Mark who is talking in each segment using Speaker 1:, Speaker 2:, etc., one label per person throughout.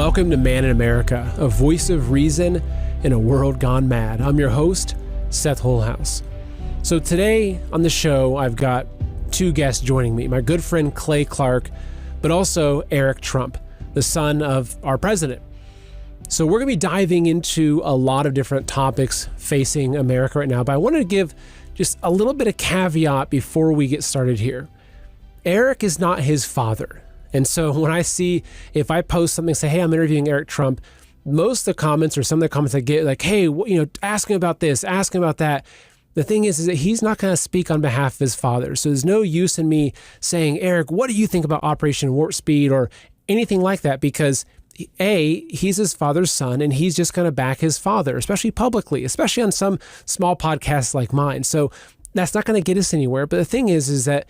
Speaker 1: Welcome to Man in America, a voice of reason in a world gone mad. I'm your host, Seth Holhouse. So today on the show, I've got two guests joining me, my good friend Clay Clark, but also Eric Trump, the son of our president. So we're going to be diving into a lot of different topics facing America right now, but I wanted to give just a little bit of caveat before we get started here. Eric is not his father. And so when if I post something, say, hey, I'm interviewing Eric Trump, most of the comments or some of the comments I get like, hey, ask him about this, ask him about that. The thing is that he's not going to speak on behalf of his father. So there's no use in me saying, Eric, what do you think about Operation Warp Speed or anything like that? Because he's his father's son and he's just going to back his father, especially publicly, especially on some small podcasts like mine. So that's not going to get us anywhere. But the thing is that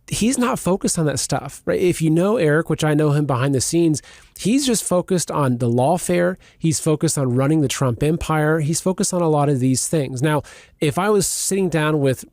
Speaker 1: he's not focused on that stuff, right? If you know Eric, which I know him behind the scenes, he's just focused on the lawfare. He's focused on running the Trump empire. He's focused on a lot of these things. Now, if I was sitting down with,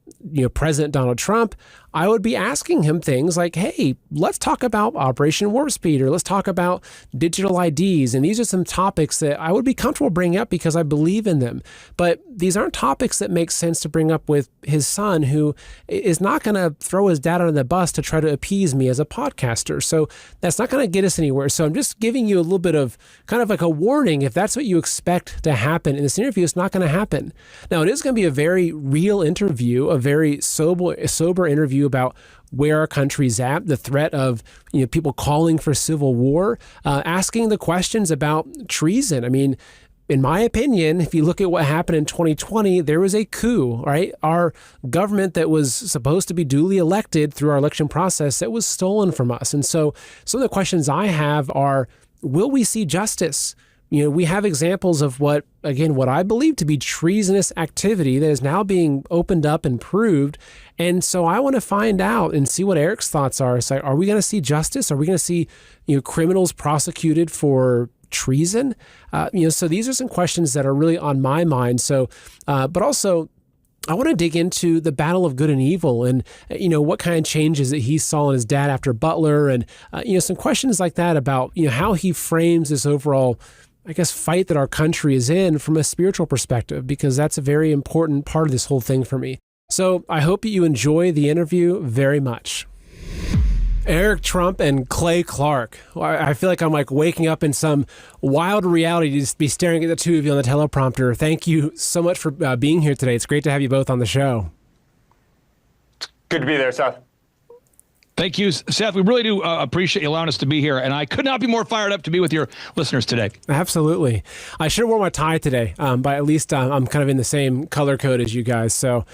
Speaker 1: President Donald Trump, I would be asking him things like, hey, let's talk about Operation Warp Speed, or let's talk about digital IDs. And these are some topics that I would be comfortable bringing up because I believe in them. But these aren't topics that make sense to bring up with his son, who is not going to throw his dad under the bus to try to appease me as a podcaster. So that's not going to get us anywhere. So I'm just giving you a little bit of kind of like a warning. If that's what you expect to happen in this interview, it's not going to happen. Now, it is going to be a very real interview, a very sober interview about where our country's at, the threat of people calling for civil war, asking the questions about treason. I mean, in my opinion, if you look at what happened in 2020, there was a coup, right? Our government that was supposed to be duly elected through our election process, that was stolen from us. And so some of the questions I have are, will we see justice? We have examples of what I believe to be treasonous activity that is now being opened up and proved. And so I want to find out and see what Eric's thoughts are. It's like, are we going to see justice? Are we going to see, criminals prosecuted for treason? So these are some questions that are really on my mind. So, but also, I want to dig into the battle of good and evil and, what kind of changes that he saw in his dad after Butler and, some questions like that about, how he frames this overall, fight that our country is in from a spiritual perspective, because that's a very important part of this whole thing for me. So I hope you enjoy the interview very much. Eric Trump and Clay Clark. I feel like I'm like waking up in some wild reality to just be staring at the two of you on the teleprompter. Thank you so much for being here today. It's great to have you both on the show.
Speaker 2: Good to be there, Seth.
Speaker 3: Thank you, Seth. We really do appreciate you allowing us to be here, and I could not be more fired up to be with your listeners today.
Speaker 1: Absolutely. I should have worn my tie today, but at least I'm kind of in the same color code as you guys. So,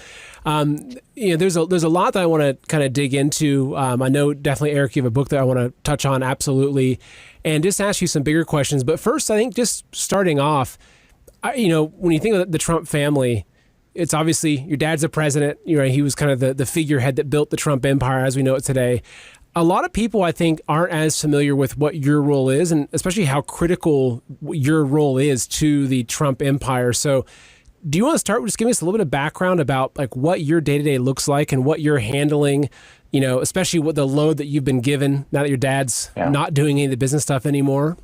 Speaker 1: there's a lot that I want to kind of dig into. I know definitely, Eric, you have a book that I want to touch on, absolutely, and just ask you some bigger questions. But first, I think just starting off, when you think of the Trump family, it's obviously your dad's the president. He was kind of the figurehead that built the Trump empire as we know it today. A lot of people, I think, aren't as familiar with what your role is, and especially how critical your role is to the Trump empire. So do you want to start with just giving us a little bit of background about like what your day-to-day looks like and what you're handling, especially what the load that you've been given now that your dad's not doing any of the business stuff anymore?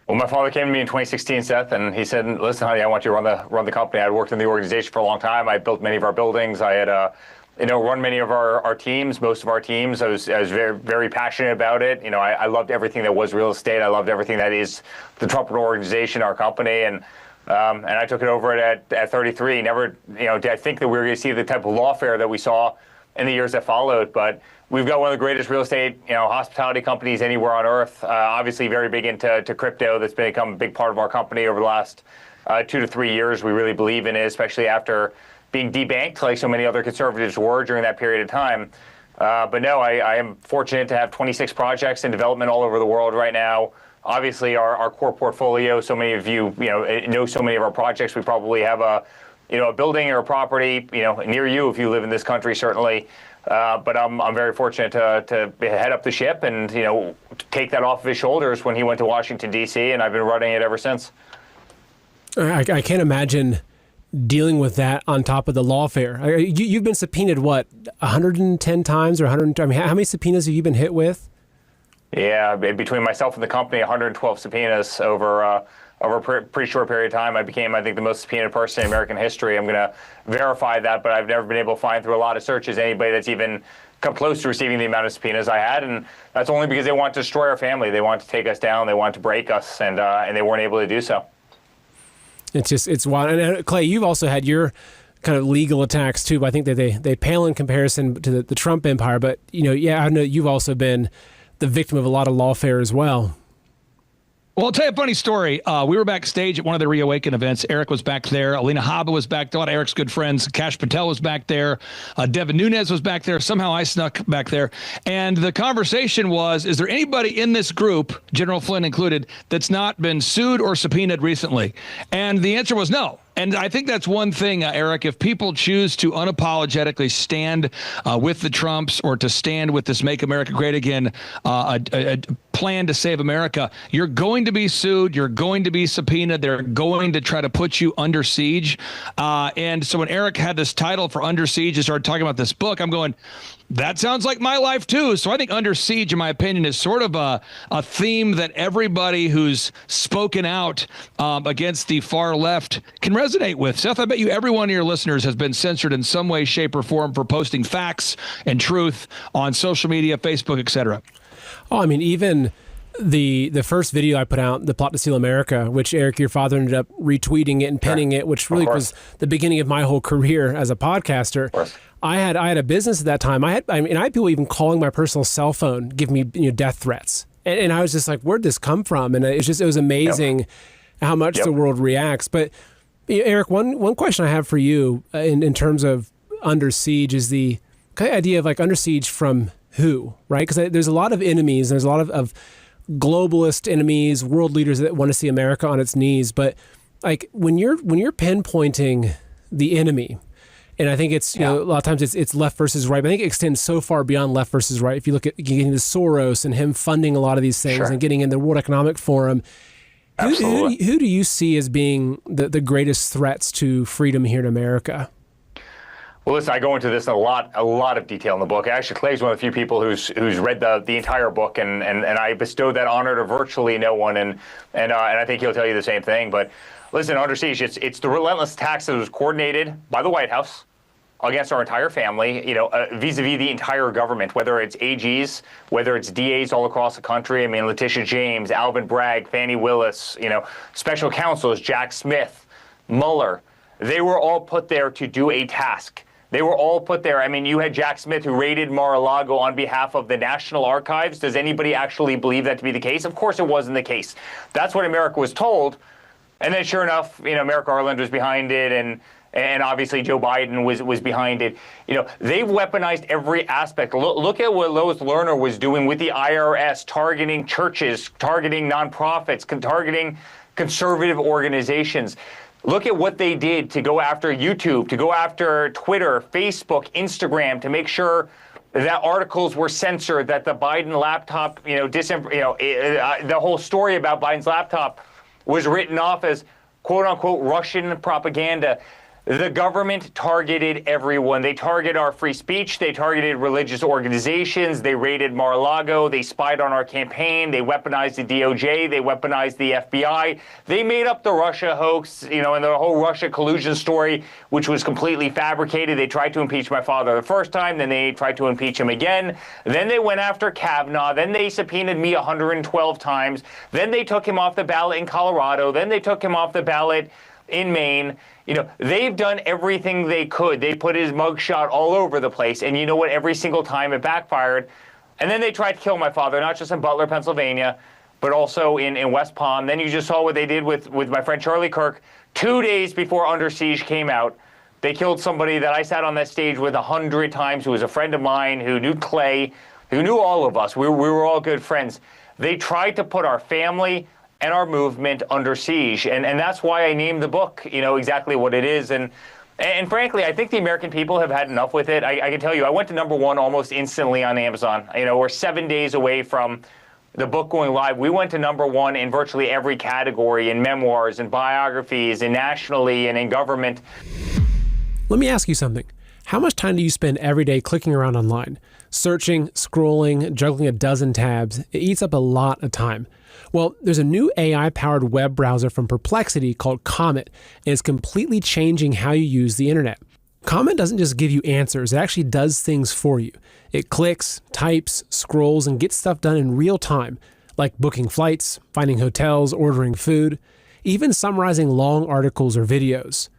Speaker 2: Well, my father came to me in 2016, Seth, and he said, listen, honey, I want you to run the company. I'd worked in the organization for a long time. I built many of our buildings. I had, run many of our teams, most of our teams. I was very, very passionate about it. I loved everything that was real estate. I loved everything that is the Trump organization, our company. And I took it over at 33. Never, did I think that we were going to see the type of lawfare that we saw in the years that followed. But we've got one of the greatest real estate, hospitality companies anywhere on earth. Obviously, very big into crypto. That's become a big part of our company over the last 2 to 3 years. We really believe in it, especially after being debanked, like so many other conservatives were during that period of time. But no, I am fortunate to have 26 projects in development all over the world right now. Obviously, our core portfolio. So many of you, know so many of our projects. We probably have a building or a property, near you if you live in this country, certainly. But I'm very fortunate to head up the ship and, take that off of his shoulders when he went to Washington, D.C., and I've been running it ever since.
Speaker 1: I can't imagine dealing with that on top of the lawfare. You've been subpoenaed, what, 110 times or 100? I mean, how many subpoenas have you been hit with?
Speaker 2: Yeah, between myself and the company, 112 subpoenas over a pretty short period of time. I became, I think, the most subpoenaed person in American history. I'm going to verify that, but I've never been able to find through a lot of searches anybody that's even come close to receiving the amount of subpoenas I had, and that's only because they want to destroy our family. They want to take us down. They want to break us, and they weren't able to do so.
Speaker 1: It's wild. And Clay, you've also had your kind of legal attacks too, but I think that they pale in comparison to the Trump empire. But I know you've also been the victim of a lot of lawfare as well.
Speaker 3: Well, I'll tell you a funny story. We were backstage at one of the Reawaken events. Eric was back there. Alina Habba was back there. A lot of Eric's good friends. Kash Patel was back there. Devin Nunes was back there. Somehow I snuck back there. And the conversation was, is there anybody in this group, General Flynn included, that's not been sued or subpoenaed recently? And the answer was no. And I think that's one thing, Eric, if people choose to unapologetically stand with the Trumps or to stand with this Make America Great Again a plan to save America, you're going to be sued. You're going to be subpoenaed. They're going to try to put you under siege. And so when Eric had this title for Under Siege and started talking about this book, I'm going, that sounds like my life, too. So I think Under Siege, in my opinion, is sort of a theme that everybody who's spoken out against the far left can resonate with. Seth, I bet you every one of your listeners has been censored in some way, shape, or form for posting facts and truth on social media, Facebook, etc.
Speaker 1: Oh, I mean, even the first video I put out, The Plot to Steal America, which Eric, your father, ended up retweeting it and pinning it, which really was the beginning of my whole career as a podcaster. I had a business at that time. I had people even calling my personal cell phone, give me death threats, and I was just like, where'd this come from? And it was amazing how much the world reacts. But Eric, one question I have for you in terms of Under Siege is the kind of idea of like under siege from who, right? Because there's a lot of enemies. There's a lot of globalist enemies, world leaders that want to see America on its knees. But like when you're pinpointing the enemy, and I think it's a lot of times it's left versus right. But I think it extends so far beyond left versus right. If you look at getting into Soros and him funding a lot of these things and getting in the World Economic Forum, who do you see as being the greatest threats to freedom here in America?
Speaker 2: Well, listen, I go into this in a lot of detail in the book. Actually, Clay's one of the few people who's read the entire book, and I bestowed that honor to virtually no one, and I think he'll tell you the same thing. But listen, Under Siege, it's the relentless attacks that was coordinated by the White House against our entire family, vis-a-vis the entire government, whether it's AGs, whether it's DAs all across the country. I mean, Letitia James, Alvin Bragg, Fani Willis, special counsels, Jack Smith, Mueller. They were all put there to do a task. They were all put there. I mean, you had Jack Smith who raided Mar-a-Lago on behalf of the National Archives. Does anybody actually believe that to be the case? Of course it wasn't the case. That's what America was told. And then sure enough, Merrick Garland was behind it, and obviously Joe Biden was behind it. They've weaponized every aspect. Look at what Lois Lerner was doing with the IRS, targeting churches, targeting nonprofits, targeting conservative organizations. Look at what they did to go after YouTube, to go after Twitter, Facebook, Instagram, to make sure that articles were censored, that the Biden laptop, the whole story about Biden's laptop was written off as quote unquote Russian propaganda. The government targeted everyone. They targeted our free speech. They targeted religious organizations. They raided Mar-a-Lago. They spied on our campaign. They weaponized the DOJ. They weaponized the FBI. They made up the Russia hoax, and the whole Russia collusion story, which was completely fabricated. They tried to impeach my father the first time. Then they tried to impeach him again. Then they went after Kavanaugh. Then they subpoenaed me 112 times. Then they took him off the ballot in Colorado. Then they took him off the ballot in Maine. They've done everything they could. They put his mugshot all over the place. And you know what? Every single time it backfired. And then they tried to kill my father, not just in Butler, Pennsylvania, but also in West Palm. Then you just saw what they did with my friend Charlie Kirk 2 days before Under Siege came out. They killed somebody that I sat on that stage with 100 times, who was a friend of mine, who knew Clay, who knew all of us. We were all good friends. They tried to put our family and our movement under siege. And that's why I named the book, exactly what it is. And frankly, I think the American people have had enough with it. I can tell you, I went to #1 almost instantly on Amazon. We're 7 days away from the book going live. We went to #1 in virtually every category, in memoirs and biographies and nationally and in government.
Speaker 1: Let me ask you something. How much time do you spend every day clicking around online? Searching, scrolling, juggling a dozen tabs. It eats up a lot of time. Well, there's a new AI-powered web browser from Perplexity called Comet, and it's completely changing how you use the internet. Comet doesn't just give you answers, it actually does things for you. It clicks, types, scrolls, and gets stuff done in real time, like booking flights, finding hotels, ordering food, even summarizing long articles or videos.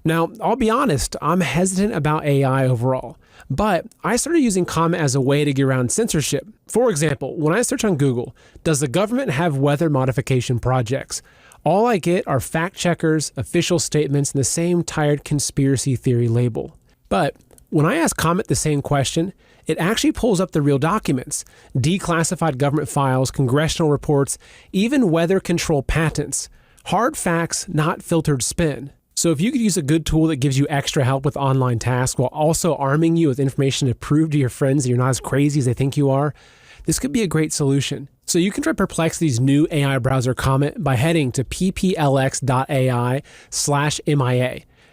Speaker 1: Now, I'll be honest, I'm hesitant about AI overall, but I started using Comet as a way to get around censorship. For example, when I search on Google, does the government have weather modification projects? All I get are fact checkers, official statements, and the same tired conspiracy theory label. But when I ask Comet the same question, it actually pulls up the real documents, declassified government files, congressional reports, even weather control patents. Hard facts, not filtered spin. So if you could use a good tool that gives you extra help with online tasks while also arming you with information to prove to your friends that you're not as crazy as they think you are, this could be a great solution. So you can try Perplexity's new AI browser Comet by heading to pplx.ai/MIA.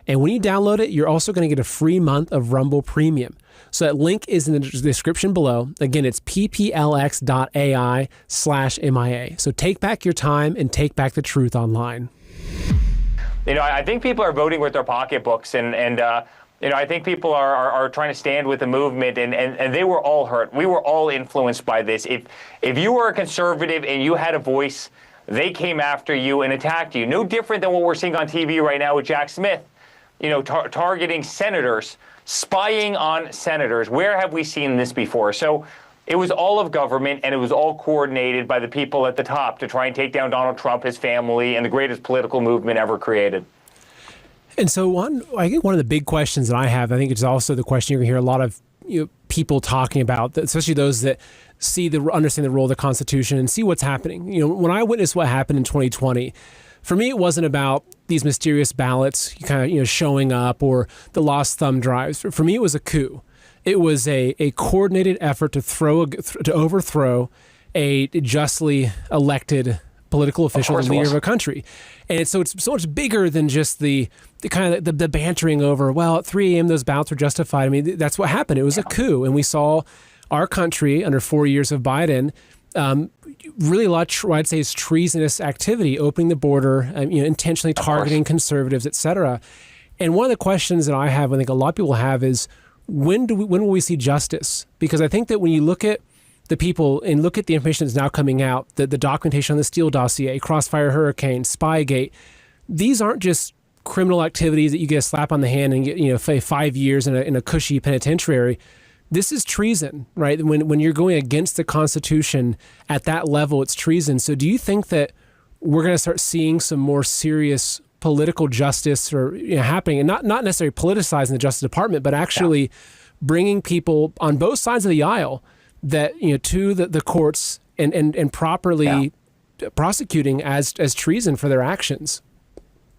Speaker 1: And when you download it, you're also going to get a free month of Rumble Premium. So that link is in the description below. Again, it's pplx.ai/MIA. So take back your time and take back the truth online.
Speaker 2: I think people are voting with their pocketbooks, and I think people are trying to stand with the movement, and they were all hurt. We were all influenced by this. If you were a conservative and you had a voice, they came after you and attacked you. No different than what we're seeing on TV right now with Jack Smith, targeting senators, spying on senators. Where have we seen this before? So it was all of government, and it was all coordinated by the people at the top to try and take down Donald Trump, his family, and the greatest political movement ever created.
Speaker 1: And so I think one of the big questions that I have, I think it's also the question you're going to hear a lot of people talking about, especially those that understand the role of the Constitution and see what's happening. When I witnessed what happened in 2020, for me, it wasn't about these mysterious ballots showing up or the lost thumb drives. For me, it was a coup. It was a coordinated effort to overthrow a justly elected political official, the leader of a country. And so it's so much bigger than just the bantering over, well, at 3 a.m. those ballots were justified. I mean, that's what happened. It was a coup. And we saw our country under 4 years of Biden really a lot, I'd say, is treasonous activity, opening the border, intentionally targeting conservatives, et cetera. And one of the questions that I have, I think a lot of people have, is when will we see justice? Because I think that when you look at the people and look at the information that's now coming out, the documentation on the Steele dossier, Crossfire Hurricane, Spygate, these aren't just criminal activities that you get a slap on the hand and get 5 years in a cushy penitentiary. This is treason, right? When you're going against the Constitution at that level, it's treason. So do you think that we're going to start seeing some more serious political justice or happening, and not necessarily politicizing the Justice Department, but actually bringing people on both sides of the aisle that to the courts and properly prosecuting as treason for their actions?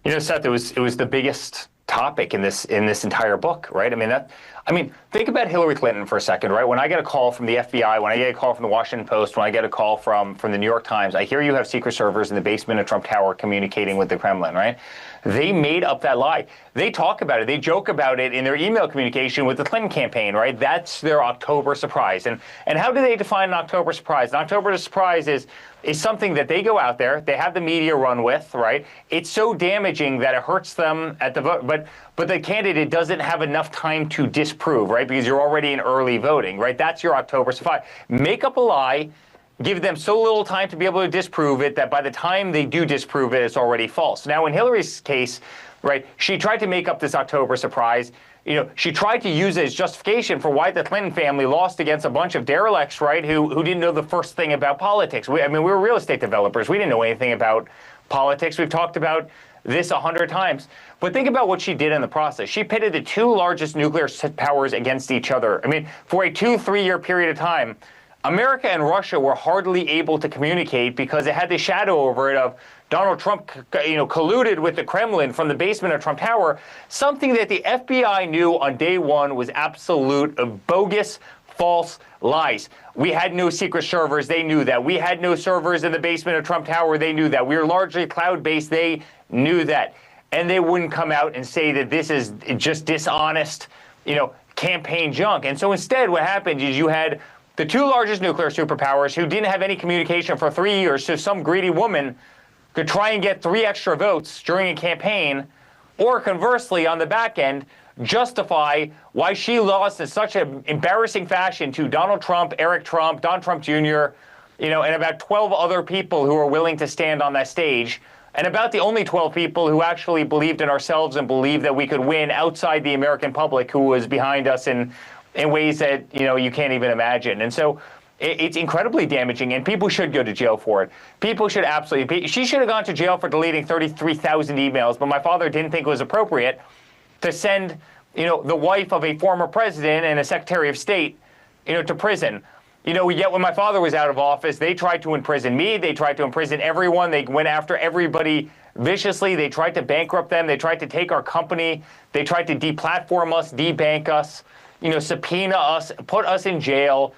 Speaker 2: Seth, it was the biggest topic in this entire book, right? I mean, think about Hillary Clinton for a second, right? When I get a call from the FBI, when I get a call from the Washington Post, when I get a call from the New York Times, I hear you have secret servers in the basement of Trump Tower communicating with the Kremlin, right? They made up that lie. They talk about it. They joke about it in their email communication with the Clinton campaign, right? That's their October surprise. And how do they define an October surprise? An October surprise is something that they go out there, they have the media run with, right? It's so damaging that it hurts them at the vote, but the candidate doesn't have enough time to disprove, right? Because you're already in early voting, right? That's your October surprise. Make up a lie, give them so little time to be able to disprove it that by the time they do disprove it, it's already false. Now, in Hillary's case, right, she tried to make up this October surprise. She tried to use it as justification for why the Clinton family lost against a bunch of derelicts, right, who didn't know the first thing about politics. We were real estate developers. We didn't know anything about politics. We've talked about this 100 times. But think about what she did in the process. She pitted the two largest nuclear powers against each other. For a 2-3 year period of time, America and Russia were hardly able to communicate because it had the shadow over it of Donald Trump, colluded with the Kremlin from the basement of Trump Tower, something that the FBI knew on day one was absolute bogus, false lies. We had no secret servers. They knew that. We had no servers in the basement of Trump Tower. They knew that. We were largely cloud-based. They knew that. And they wouldn't come out and say that this is just dishonest, campaign junk. And so instead what happened is you had the two largest nuclear superpowers who didn't have any communication for 3 years, so some greedy woman could try and get 3 extra votes during a campaign, or conversely, on the back end, justify why she lost in such an embarrassing fashion to Donald Trump, Eric Trump, Don Trump Jr., and about 12 other people who were willing to stand on that stage, and about the only 12 people who actually believed in ourselves and believed that we could win outside the American public, who was behind us in ways that, you can't even imagine. And so it's incredibly damaging, and people should go to jail for it. People should absolutely. She should have gone to jail for deleting 33,000 emails, but my father didn't think it was appropriate to send, the wife of a former president and a secretary of state, to prison. Yet when my father was out of office, they tried to imprison me. They tried to imprison everyone. They went after everybody viciously. They tried to bankrupt them. They tried to take our company. They tried to deplatform us, debank us, subpoena us, put us in jail.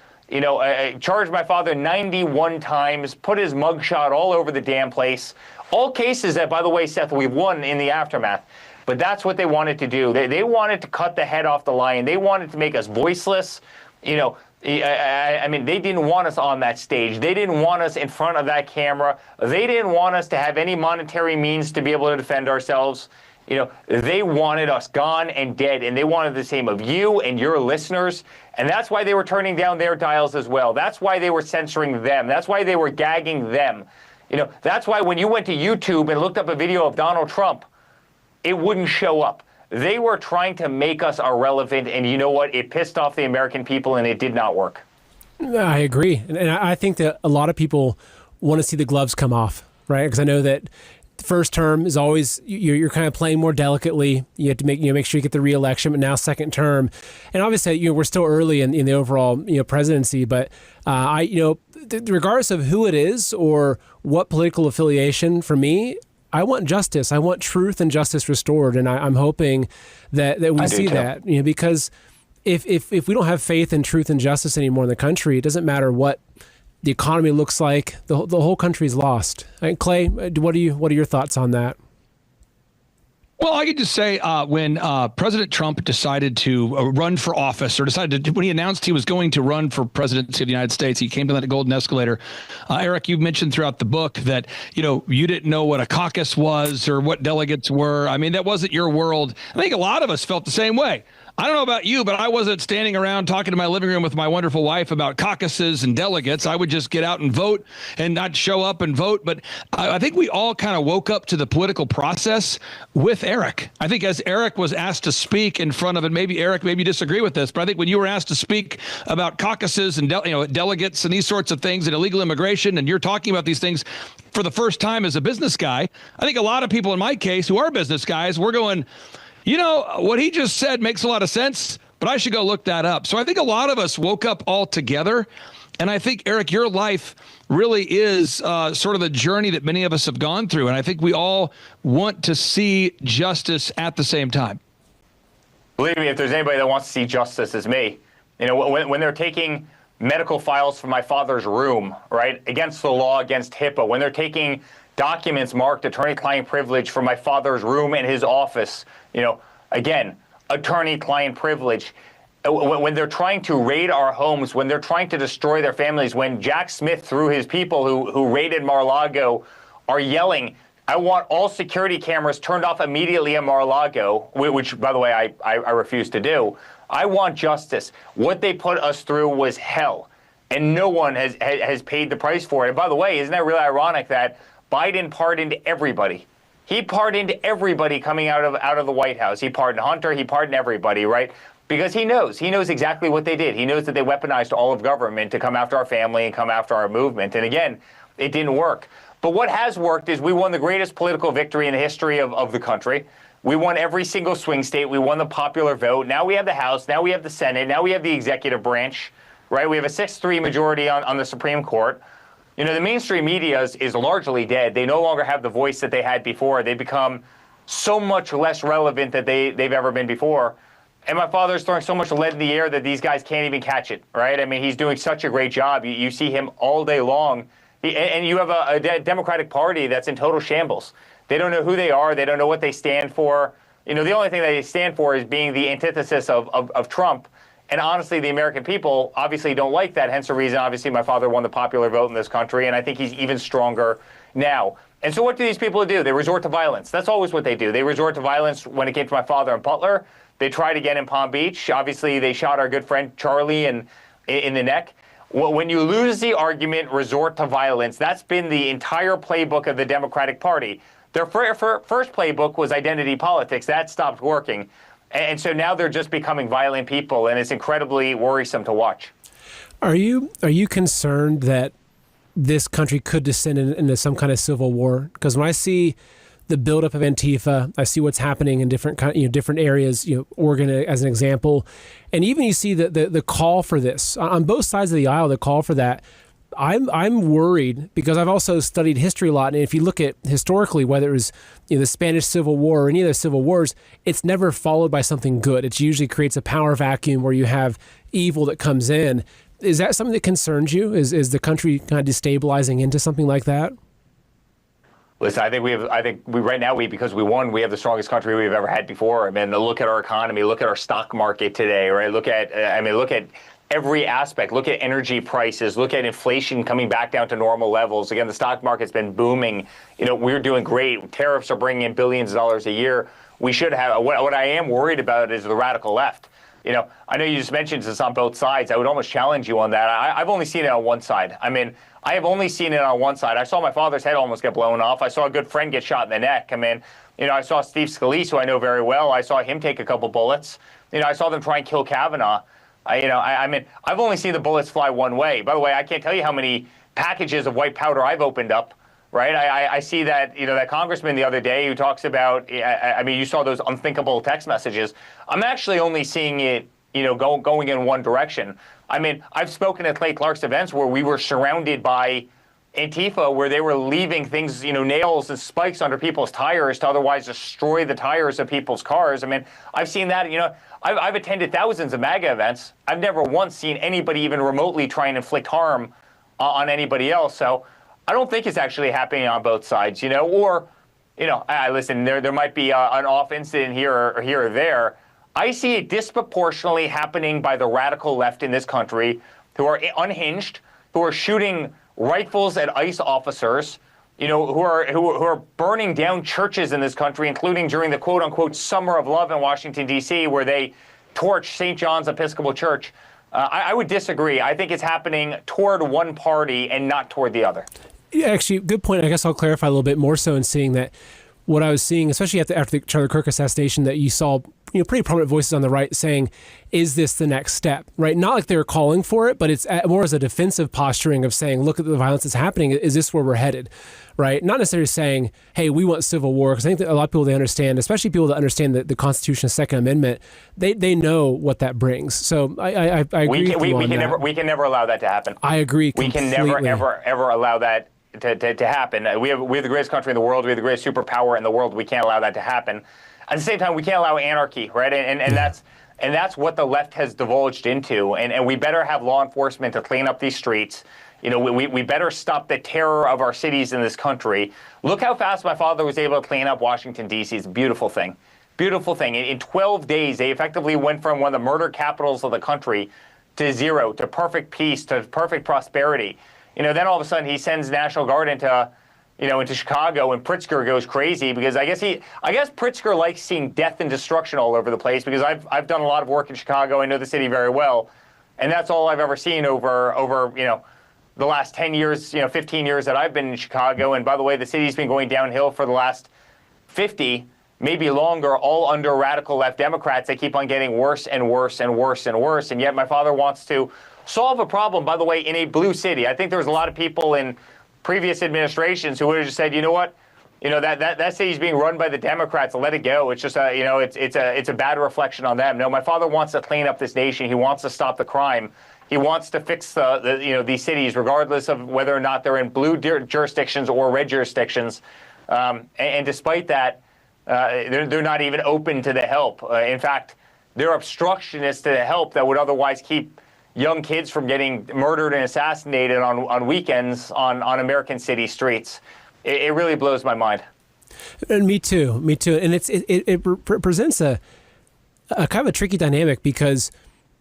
Speaker 2: Charged my father 91 times, put his mugshot all over the damn place. All cases that, by the way, Seth, we've won in the aftermath. But that's what they wanted to do. They wanted to cut the head off the lion. They wanted to make us voiceless. They didn't want us on that stage. They didn't want us in front of that camera. They didn't want us to have any monetary means to be able to defend ourselves. They wanted us gone and dead, and they wanted the same of you and your listeners. And that's why they were turning down their dials as well. That's why they were censoring them. That's why they were gagging them. That's why when you went to YouTube and looked up a video of Donald Trump, it wouldn't show up. They were trying to make us irrelevant, and you know what? It pissed off the American people, and it did not work.
Speaker 1: I agree. And I think that a lot of people want to see the gloves come off, right? Because I know that the first term is always, you're kind of playing more delicately. You have to make sure you get the re-election, but now second term. And obviously, we're still early in the overall, presidency, but regardless of who it is or what political affiliation, for me, I want justice. I want truth and justice restored. And I'm hoping that we see that, because if we don't have faith in truth and justice anymore in the country, it doesn't matter what the economy looks like. The whole country's lost. And Clay, what are your thoughts on that?
Speaker 3: Well, I could just say when President Trump decided to run for office, or when he announced he was going to run for presidency of the United States, he came to that golden escalator. Eric, you mentioned throughout the book that, you didn't know what a caucus was or what delegates were. I mean, that wasn't your world. I think a lot of us felt the same way. I don't know about you, but I wasn't standing around talking to my living room with my wonderful wife about caucuses and delegates. I would just get out and vote and not show up and vote. But I think we all kind of woke up to the political process with Eric. I think as Eric was asked to speak in front of it, maybe Eric, maybe you disagree with this, but I think when you were asked to speak about caucuses and delegates and these sorts of things and illegal immigration, and you're talking about these things for the first time as a business guy, I think a lot of people in my case who are business guys, we're going, what he just said makes a lot of sense, but I should go look that up. So I think a lot of us woke up all together. And I think, Eric, your life really is sort of the journey that many of us have gone through. And I think we all want to see justice at the same time.
Speaker 2: Believe me, if there's anybody that wants to see justice, it's me. When they're taking medical files from my father's room, right, against the law, against HIPAA, when they're taking documents marked attorney-client privilege from my father's room and his office, again, attorney-client privilege. When they're trying to raid our homes, when they're trying to destroy their families, when Jack Smith, through his people who raided Mar-a-lago, are yelling, I want all security cameras turned off immediately in Mar-a-lago, which, by the way, I refuse to do. I want justice. What they put us through was hell, and no one has paid the price for it. And by the way, isn't that really ironic that Biden pardoned everybody? He pardoned everybody coming out of the White House. He pardoned Hunter. He pardoned everybody, right? Because he knows exactly what they did. He knows that they weaponized all of government to come after our family and come after our movement. And again, it didn't work. But what has worked is we won the greatest political victory in the history of the country. We won every single swing state. We won the popular vote. Now we have the House. Now we have the Senate. Now we have the executive branch, right? We have a 6-3 majority on the Supreme Court. The mainstream media is largely dead. They no longer have the voice that they had before. They become so much less relevant than they've ever been before. And my father's throwing so much lead in the air that these guys can't even catch it, right? I mean, he's doing such a great job. You see him all day long. And you have a Democratic Party that's in total shambles. They don't know who they are. They don't know what they stand for. the only thing they stand for is being the antithesis of Trump. And honestly, the American people obviously don't like that. Hence the reason, obviously, my father won the popular vote in this country, and I think he's even stronger now. And so what do these people do? They resort to violence. That's always what they do. They resort to violence when it came to my father in Butler. They tried again in Palm Beach. Obviously, they shot our good friend Charlie in the neck. When you lose the argument, resort to violence. That's been the entire playbook of the Democratic Party. Their first playbook was identity politics. That stopped working. And so now they're just becoming violent people, and it's incredibly worrisome to watch.
Speaker 1: Are you concerned that this country could descend into some kind of civil war? Because when I see the buildup of Antifa, I see what's happening in different areas, Oregon as an example, and even you see the call for this on both sides of the aisle. The call for that. I'm worried because I've also studied history a lot, and if you look at historically, whether it was the Spanish Civil War or any of the civil wars, it's never followed by something good. It usually creates a power vacuum where you have evil that comes in. Is that something that concerns you? Is the country kind of destabilizing into something like that?
Speaker 2: Listen, I think right now because we won, we have the strongest country we've ever had before. I mean, look at our economy, look at our stock market today, right? Look at every aspect. Look at energy prices. Look at inflation coming back down to normal levels. Again, the stock market's been booming. We're doing great. Tariffs are bringing in billions of dollars a year. We should have. What I am worried about is the radical left. I know you just mentioned this on both sides. I would almost challenge you on that. I've only seen it on one side. I mean, I have only seen it on one side. I saw my father's head almost get blown off. I saw a good friend get shot in the neck. I mean, I saw Steve Scalise, who I know very well. I saw him take a couple bullets. I saw them try and kill Kavanaugh. I mean, I've only seen the bullets fly one way. By the way, I can't tell you how many packages of white powder I've opened up, right? I see that, that congressman the other day who talks about, I mean, you saw those unthinkable text messages. I'm actually only seeing it, going in one direction. I mean, I've spoken at Clay Clark's events where we were surrounded by Antifa, where they were leaving things, nails and spikes under people's tires to otherwise destroy the tires of people's cars. I mean, I've seen that, I've attended thousands of MAGA events. I've never once seen anybody even remotely try and inflict harm on anybody else. So I don't think it's actually happening on both sides, listen, there might be an off incident here or there. I see it disproportionately happening by the radical left in this country who are unhinged, who are shooting rifles at ICE officers, who are burning down churches in this country, including during the quote-unquote Summer of Love in Washington, D.C., where they torched St. John's Episcopal Church. I would disagree. I think it's happening toward one party and not toward the other.
Speaker 1: Yeah, actually, good point. I guess I'll clarify a little bit more so in seeing that what I was seeing, especially after the Charlie Kirk assassination, that you saw pretty prominent voices on the right saying, is this the next step, right? Not like they were calling for it, but it's more as a defensive posturing of saying, look at the violence that's happening. Is this where we're headed, right? Not necessarily saying, hey, we want civil war, because I think that a lot of people, they understand, especially people that understand the Constitution's Second Amendment, they know what that brings. So I agree with you on that.
Speaker 2: We can never allow that to happen.
Speaker 1: I agree completely.
Speaker 2: We can never, ever allow that to happen. We're the greatest country in the world. We're the greatest superpower in the world. We can't allow that to happen. At the same time, we can't allow anarchy, right? And that's what the left has divulged into. And we better have law enforcement to clean up these streets. We better stop the terror of our cities in this country. Look how fast my father was able to clean up Washington, D.C. It's a beautiful thing. Beautiful thing. In 12 days, they effectively went from one of the murder capitals of the country to zero, to perfect peace, to perfect prosperity. Then all of a sudden he sends National Guard into Chicago, and Pritzker goes crazy because I guess Pritzker likes seeing death and destruction all over the place, because I've done a lot of work in Chicago. I know the city very well, and that's all I've ever seen over the last 10 years, 15 years that I've been in Chicago. And by the way, the city's been going downhill for the last 50, maybe longer, all under radical left Democrats. They keep on getting worse and worse and worse and worse, and yet my father wants to solve a problem, by the way, in a blue city. I think there was a lot of people in previous administrations who would have just said, you know what, that city's being run by the Democrats. Let it go. It's just it's a bad reflection on them. No, my father wants to clean up this nation. He wants to stop the crime. He wants to fix these cities, regardless of whether or not they're in blue jurisdictions or red jurisdictions. And despite that, they're not even open to the help. In fact, they're obstructionists to the help that would otherwise keep young kids from getting murdered and assassinated on weekends on American city streets. It really blows my mind.
Speaker 1: And me too. And it presents a kind of a tricky dynamic because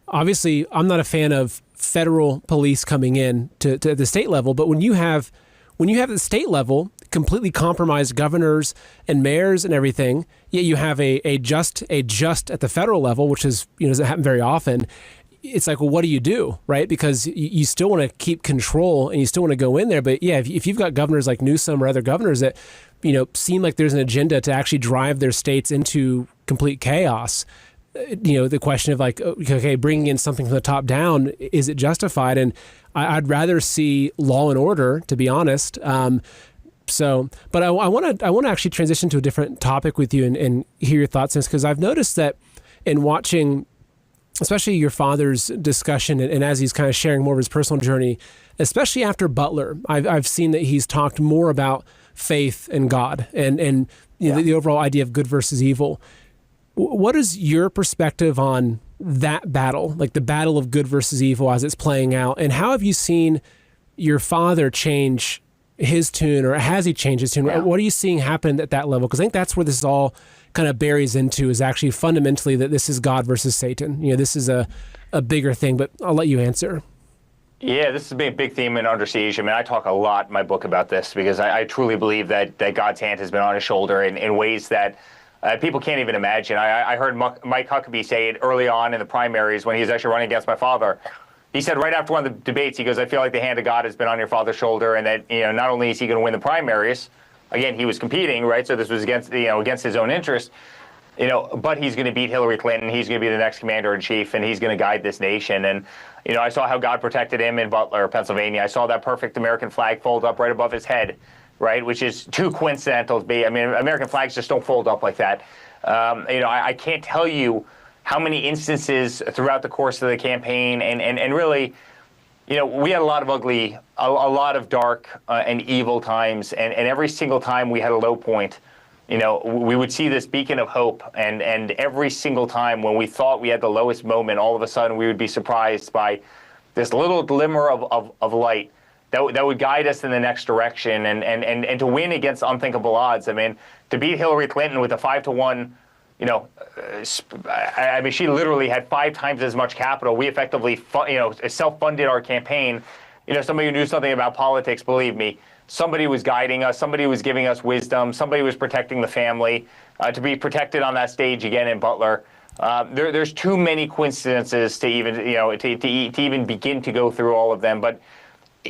Speaker 1: obviously I'm not a fan of federal police coming in to the state level, but when you have the state level completely compromised governors and mayors and everything, yet you have a just at the federal level, which is, doesn't happen very often. It's like, well, what do you do, right? Because you still want to keep control and you still want to go in there. But yeah, if you've got governors like Newsom or other governors that, seem like there's an agenda to actually drive their states into complete chaos, the question of like, okay, bringing in something from the top down, is it justified? And I'd rather see law and order, to be honest. But I want to actually transition to a different topic with you and hear your thoughts on this, because I've noticed that in watching, especially your father's discussion and as he's kind of sharing more of his personal journey, especially after Butler, I've seen that he's talked more about faith and God and the overall idea of good versus evil. What is your perspective on that battle, like the battle of good versus evil as it's playing out? And how have you seen your father change his tune, or has he changed his tune? Yeah. What are you seeing happen at that level? Because I think that's where this all kind of buries into, is actually fundamentally that this is God versus Satan. This is a bigger thing, but I'll let you answer.
Speaker 2: Yeah, this has been a big theme in Under Siege. I mean, I talk a lot in my book about this because I truly believe that God's hand has been on his shoulder in ways that people can't even imagine. I heard Mike Huckabee say it early on in the primaries when he was actually running against my father. He said right after one of the debates, he goes, I feel like the hand of God has been on your father's shoulder, and that, not only is he going to win the primaries, again, he was competing, right? So this was against his own interest, but he's going to beat Hillary Clinton. He's going to be the next commander in chief, and he's going to guide this nation. And, I saw how God protected him in Butler, Pennsylvania. I saw that perfect American flag fold up right above his head, right? Which is too coincidental to be. I mean, American flags just don't fold up like that. I can't tell you how many instances throughout the course of the campaign, and really, we had a lot of ugly, a lot of dark and evil times, and every single time we had a low point, we would see this beacon of hope, and every single time when we thought we had the lowest moment, all of a sudden we would be surprised by this little glimmer of light that would guide us in the next direction, and to win against unthinkable odds. I mean, to beat Hillary Clinton with a 5-1, I mean, she literally had 5 times as much capital. We effectively, self-funded our campaign. Somebody who knew something about politics, believe me, somebody was guiding us, somebody was giving us wisdom, somebody was protecting the family. To be protected on that stage again in Butler, there's too many coincidences to even, to even begin to go through all of them. But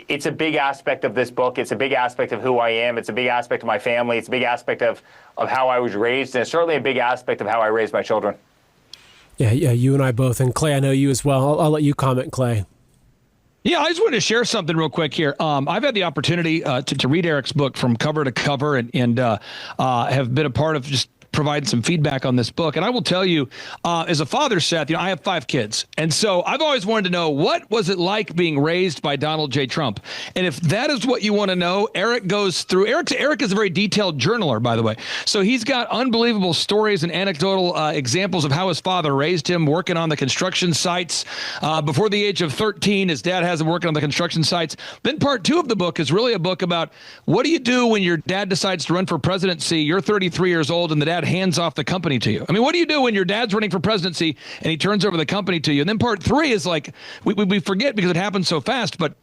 Speaker 2: it's a big aspect of this book. It's a big aspect of who I am. It's a big aspect of my family. It's a big aspect of how I was raised, and it's certainly a big aspect of how I raised my children.
Speaker 1: Yeah, you and I both. And Clay, I know you as well. I'll let you comment, Clay.
Speaker 3: Yeah, I just wanted to share something real quick here. I've had the opportunity to read Eric's book from cover to cover and have been a part of just provide some feedback on this book. And I will tell you, as a father, Seth, I have 5 kids. And so I've always wanted to know, what was it like being raised by Donald J. Trump? And if that is what you want to know, Eric goes through. Eric is a very detailed journaler, by the way. So he's got unbelievable stories and anecdotal examples of how his father raised him, working on the construction sites. Before the age of 13, his dad has him working on the construction sites. Then part 2 of the book is really a book about what do you do when your dad decides to run for presidency, you're 33 years old, and the dad hands off the company to you. I mean, what do you do when your dad's running for presidency and he turns over the company to you? And then part 3 is like, we forget because it happens so fast, but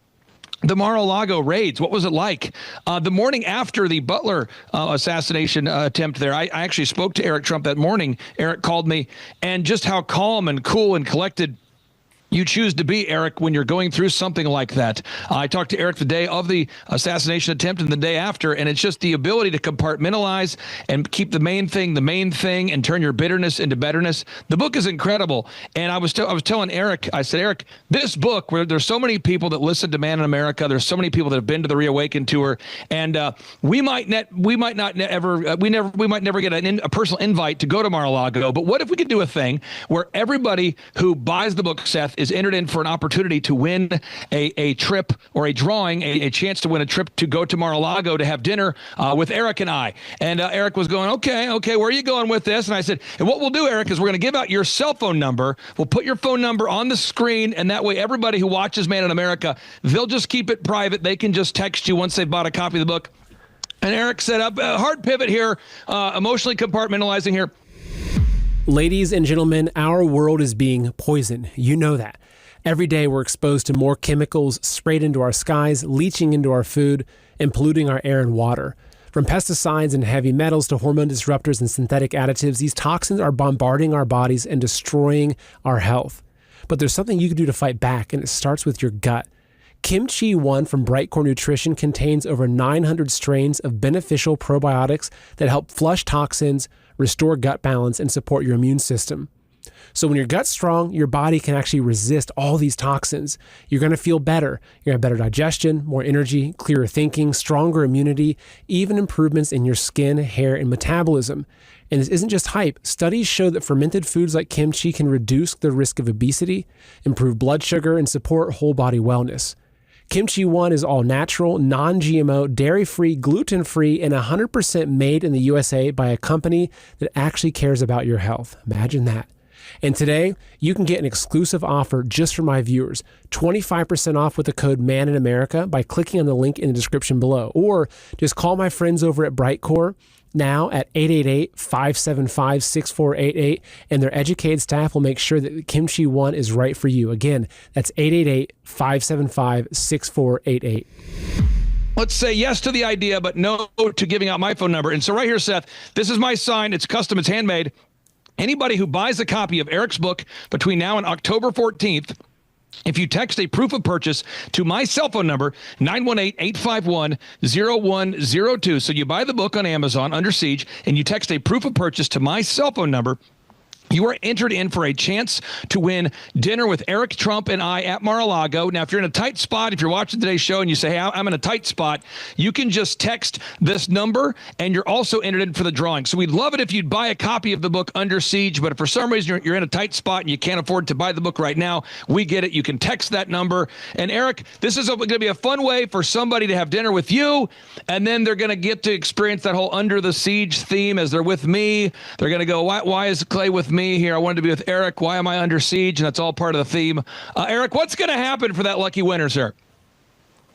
Speaker 3: the Mar-a-Lago raids, what was it like? The morning after the Butler assassination attempt there, I actually spoke to Eric Trump that morning. Eric called me, and just how calm and cool and collected you choose to be, Eric, when you're going through something like that. I talked to Eric the day of the assassination attempt and the day after, and it's just the ability to compartmentalize and keep the main thing, and turn your bitterness into betterness. The book is incredible. And I was telling Eric, I said, Eric, this book, where there's so many people that listen to Man in America, there's so many people that have been to the Reawaken tour, and we might never get a personal invite to go to Mar-a-Lago, but what if we could do a thing where everybody who buys the book, Seth, is entered in for an opportunity to win a trip or a drawing, a chance to win a trip to go to Mar-a-Lago to have dinner with Eric and I. And Eric was going, okay, where are you going with this? And I said, and what we'll do, Eric, is we're going to give out your cell phone number. We'll put your phone number on the screen, and that way everybody who watches Man in America, they'll just keep it private. They can just text you once they've bought a copy of the book. And Eric set up a hard pivot here, emotionally compartmentalizing here.
Speaker 1: Ladies and gentlemen, our world is being poisoned. You know that. Every day we're exposed to more chemicals sprayed into our skies, leaching into our food, and polluting our air and water. From pesticides and heavy metals to hormone disruptors and synthetic additives, these toxins are bombarding our bodies and destroying our health. But there's something you can do to fight back, and it starts with your gut. Kimchi One from Brightcore Nutrition contains over 900 strains of beneficial probiotics that help flush toxins, restore gut balance, and support your immune system. So when your gut's strong, your body can actually resist all these toxins. You're going to feel better. You're going to have better digestion, more energy, clearer thinking, stronger immunity, even improvements in your skin, hair, and metabolism. And this isn't just hype. Studies show that fermented foods like kimchi can reduce the risk of obesity, improve blood sugar, and support whole body wellness. Kimchi One is all natural, non-GMO, dairy-free, gluten-free, and 100% made in the USA by a company that actually cares about your health. Imagine that. And today, you can get an exclusive offer just for my viewers, 25% off with the code MANINAMERICA by clicking on the link in the description below, or just call my friends over at Brightcore now at 888-575-6488, and their educated staff will make sure that Kimchi One is right for you. Again, that's 888-575-6488.
Speaker 3: Let's say yes to the idea, but no to giving out my phone number. And so right here, Seth, this is my sign. It's custom. It's handmade. Anybody who buys a copy of Eric's book between now and October 14th, if you text a proof of purchase to my cell phone number, 918-851-0102. So you buy the book on Amazon, Under Siege, and you text a proof of purchase to my cell phone number, you are entered in for a chance to win dinner with Eric Trump and I at Mar-a-Lago. Now, if you're in a tight spot, if you're watching today's show and you say, hey, I'm in a tight spot, you can just text this number, and you're also entered in for the drawing. So we'd love it if you'd buy a copy of the book Under Siege, but if for some reason you're in a tight spot and you can't afford to buy the book right now, we get it. You can text that number. And Eric, this is going to be a fun way for somebody to have dinner with you, and then they're going to get to experience that whole Under the Siege theme as they're with me. They're going to go, why is Clay with me here? I wanted to be with Eric. Why am I under siege? And that's all part of the theme. Eric, what's going to happen for that lucky winner, sir?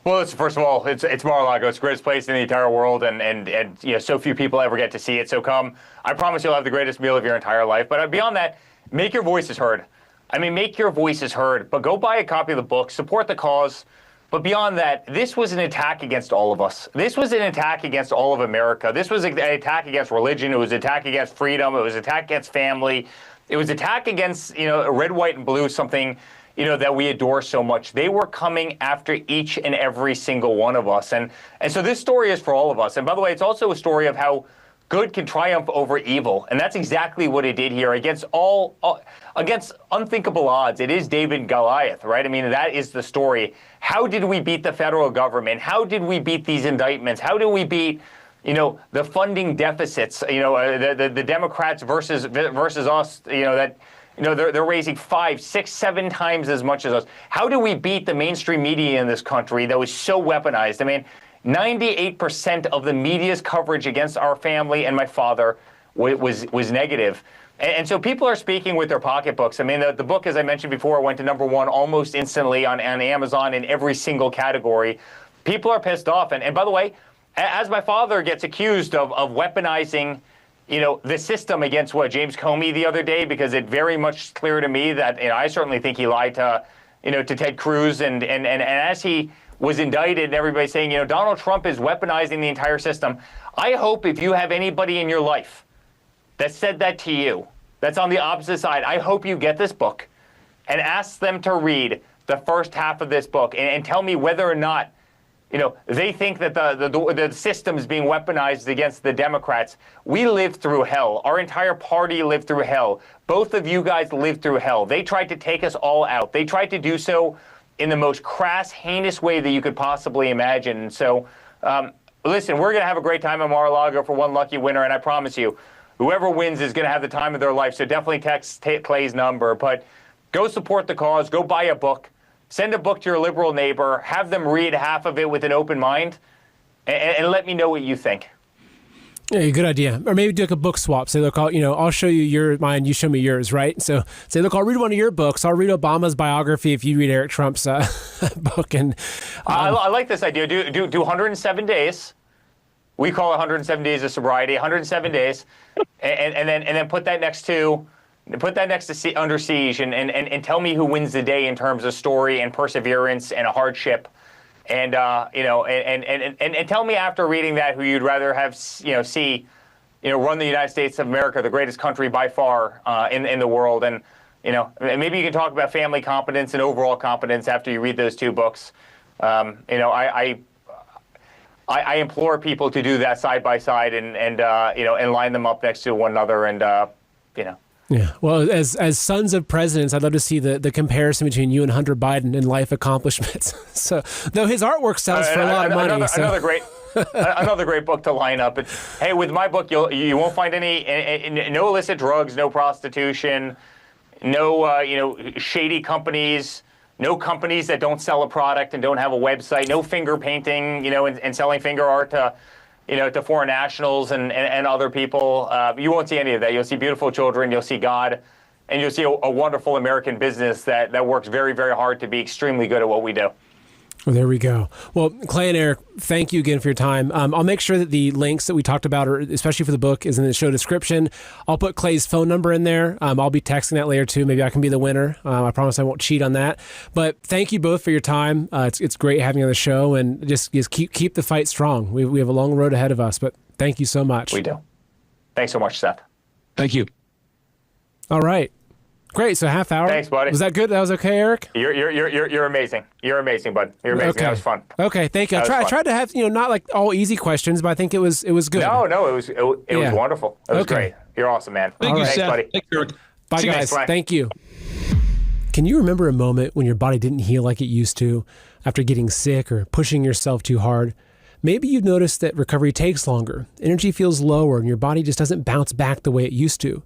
Speaker 2: Well, first of all, it's Mar-a-Lago. It's the greatest place in the entire world, and you know, so few people ever get to see it. So come. I promise you'll have the greatest meal of your entire life. But beyond that, make your voices heard. I mean, make your voices heard. But go buy a copy of the book. Support the cause. But beyond that, this was an attack against all of us. This was an attack against all of America. This was an attack against religion. It was an attack against freedom. It was an attack against family. It was an attack against, red, white, and blue, something, that we adore so much. They were coming after each and every single one of us. And so this story is for all of us. And by the way, it's also a story of how good can triumph over evil. And that's exactly what it did here against against unthinkable odds. It is David and Goliath, right? I mean, that is the story. How did we beat the federal government? How did we beat these indictments? How did we beat, the funding deficits, the Democrats versus us, they're raising 5, 6, 7 times as much as us. How do we beat the mainstream media in this country that was so weaponized? I mean, 98% of the media's coverage against our family and my father was negative. And so people are speaking with their pocketbooks. I mean, the book, as I mentioned before, went to #1 almost instantly on Amazon in every single category. People are pissed off. And by the way, as my father gets accused of weaponizing, the system against James Comey the other day, because it very much clear to me that, I certainly think he lied to Ted Cruz. And as he was indicted and everybody's saying, Donald Trump is weaponizing the entire system. I hope if you have anybody in your life that said that to you, that's on the opposite side, I hope you get this book and ask them to read the first half of this book and tell me whether or not, they think that the system is being weaponized against the Democrats. We lived through hell. Our entire party lived through hell. Both of you guys lived through hell. They tried to take us all out. They tried to do so in the most crass, heinous way that you could possibly imagine. And so, listen, we're going to have a great time at Mar-a-Lago for one lucky winner, and I promise you, whoever wins is going to have the time of their life. So definitely text Clay's number. But go support the cause. Go buy a book. Send a book to your liberal neighbor. Have them read half of it with an open mind, and let me know what you think.
Speaker 1: Yeah, good idea. Or maybe do like a book swap. Say, look, I'll show you mine, you show me yours, right? So say, look, I'll read one of your books. I'll read Obama's biography if you read Eric Trump's book. And
Speaker 2: I like this idea. Do 107 days. We call it 107 days of sobriety, 107 days, and then put that next to Under Siege, and tell me who wins the day in terms of story and perseverance and a hardship, and and tell me after reading that who you'd rather have see run the United States of America, the greatest country by far in the world, and maybe you can talk about family competence and overall competence after you read those two books. I implore people to do that side by side and line them up next to one another
Speaker 1: Yeah. Well, as sons of presidents, I'd love to see the comparison between you and Hunter Biden in life accomplishments. So, though his artwork sells for a lot of money.
Speaker 2: Another great book to line up. Hey, with my book, you won't find no illicit drugs, no prostitution, no shady companies. No companies that don't sell a product and don't have a website. No finger painting, and selling finger art to foreign nationals and other people. You won't see any of that. You'll see beautiful children. You'll see God, and you'll see a wonderful American business that works very, very hard to be extremely good at what we do.
Speaker 1: Well, there we go. Well, Clay and Eric, thank you again for your time. I'll make sure that the links that we talked about, especially for the book, is in the show description. I'll put Clay's phone number in there. I'll be texting that later too. Maybe I can be the winner. I promise I won't cheat on that. But thank you both for your time. It's great having you on the show, and just keep the fight strong. We have a long road ahead of us, but thank you so much.
Speaker 2: We do. Thanks so much, Seth.
Speaker 3: Thank you.
Speaker 1: All right. Great. So half hour.
Speaker 2: Thanks, buddy.
Speaker 1: Was that good? That was okay, Eric?
Speaker 2: You're amazing. You're amazing, bud. You're amazing.
Speaker 1: Okay.
Speaker 2: That was fun.
Speaker 1: Okay, thank you. I tried to have not like all easy questions, but I think it was good.
Speaker 2: No, it was wonderful. It was great. You're awesome, man.
Speaker 3: Thank you,
Speaker 2: Thanks,
Speaker 3: Seth.
Speaker 2: buddy.
Speaker 3: Thank you, Eric.
Speaker 1: Bye,
Speaker 3: See you
Speaker 1: guys.
Speaker 3: guys.
Speaker 1: Thank you. Can you remember a moment when your body didn't heal like it used to after getting sick or pushing yourself too hard? Maybe you've noticed that recovery takes longer, energy feels lower, and your body just doesn't bounce back the way it used to.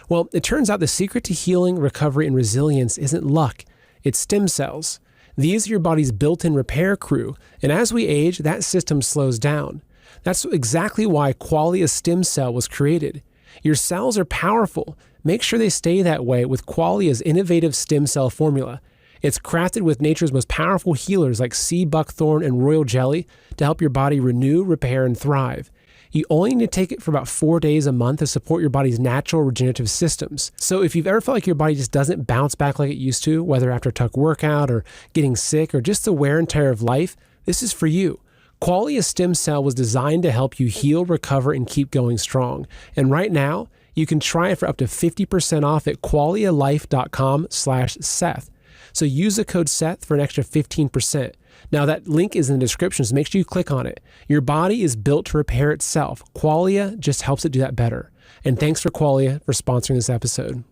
Speaker 1: Well, it turns out the secret to healing, recovery, and resilience isn't luck. It's stem cells. These are your body's built-in repair crew, and as we age, that system slows down. That's exactly why Qualia Stem Cell was created. Your cells are powerful. Make sure they stay that way with Qualia's innovative stem cell formula. It's crafted with nature's most powerful healers like sea buckthorn and royal jelly to help your body renew, repair, and thrive. You only need to take it for about 4 days a month to support your body's natural regenerative systems. So if you've ever felt like your body just doesn't bounce back like it used to, whether after a tough workout or getting sick or just the wear and tear of life, this is for you. Qualia Stem Cell was designed to help you heal, recover, and keep going strong. And right now, you can try it for up to 50% off at qualialife.com/Seth. So use the code Seth for an extra 15%. Now that link is in the description, so make sure you click on it. Your body is built to repair itself. Qualia just helps it do that better. And thanks for Qualia for sponsoring this episode.